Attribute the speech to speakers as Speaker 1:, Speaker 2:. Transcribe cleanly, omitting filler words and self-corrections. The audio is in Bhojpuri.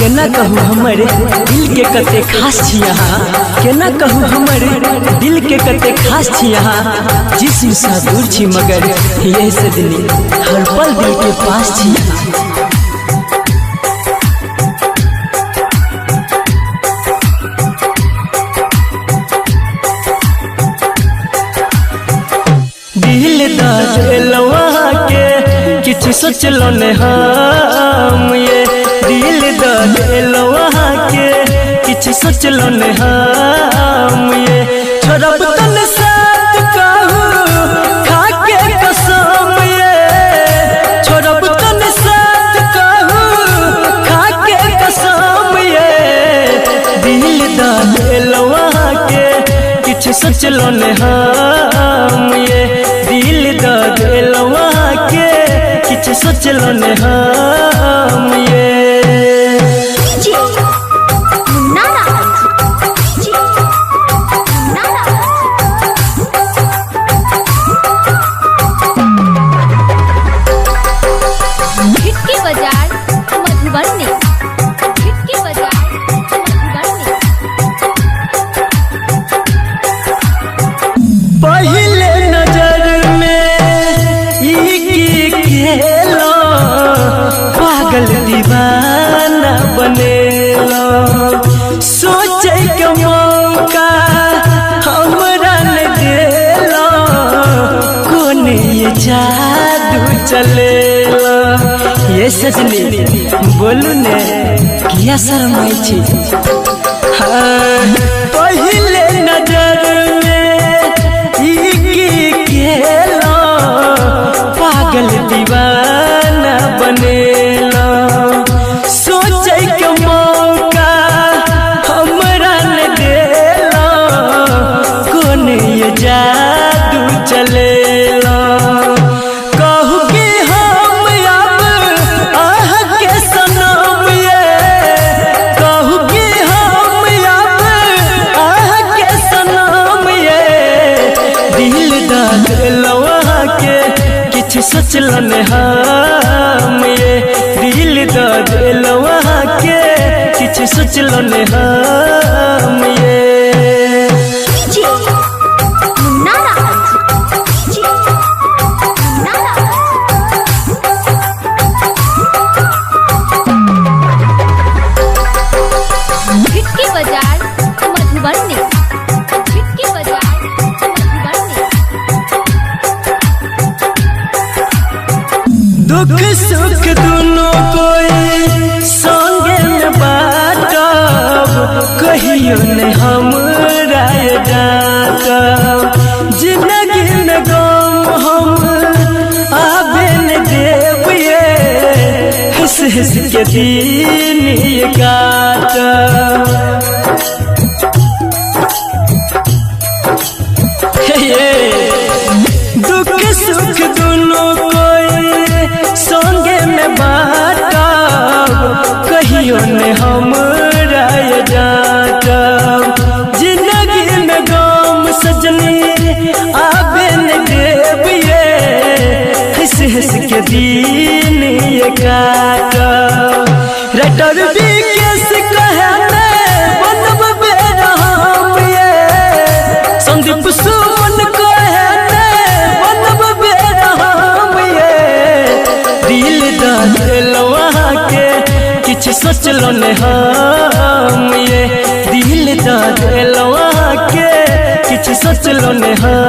Speaker 1: केना कहू हमर दिल के कते खास छी यहाँ, केना कहू हमर दिल के कते खास छी यहाँ। जिस्म सा दूर छी मगर ये सजनी हर पल दिल के पास छी यहाँ। दिल दलवा के किछ सोचलो ने हम, ये दिल दलवा के किछ सोचलो ने हम। ये छोड़ब तन साथ कहू खा के कसम, ये छोड़ब तन साथ कहू खा के कसम। ये दिल दलवा के किछ सोचलो ने हम, ये दिल दलवा के किछ सोचलो ने हम। ये पहले नजर में ई खेलो पागल दीवाना बनेलो। सोचे के मौका हमरा न देलो, कोने ये जादू चलेलो। ये सजनी बोलू ने किया शर्माई छी। पहले नजर पागल दीवाना बनेला। सोचे के मौका हमरा न देला, कोने ये जादू चलेला। कहू कि हम अब आह के सनम, ये कहू कि हम अब आह के सनम। ये दिल दलवा के किछ सोचलो ने हम, ये दिल दलवा के किछ सोचलो ने हम। ये दुख सुख दोनों कोई संगे में बाटब, कहियो ने हमरा डांटब। जिंदगी में गम हम आबे न देब, ये हंस हंस के दिन ये काटब। दुख सुख दोनों संगे में बाटब, कहियो ने हमरा डांटब। जिंदगी में गम सजनी आबे न देब, ये हंस हंस के दिन ये काटब। रटर भी केस कहे बनब बेरहम, ये संदीप सुमन कहे बनब बेरहम। ये दिल दलवा के किछ सोचलो ने हम, ये दिल दलवा के किछ सोचलो ने हम।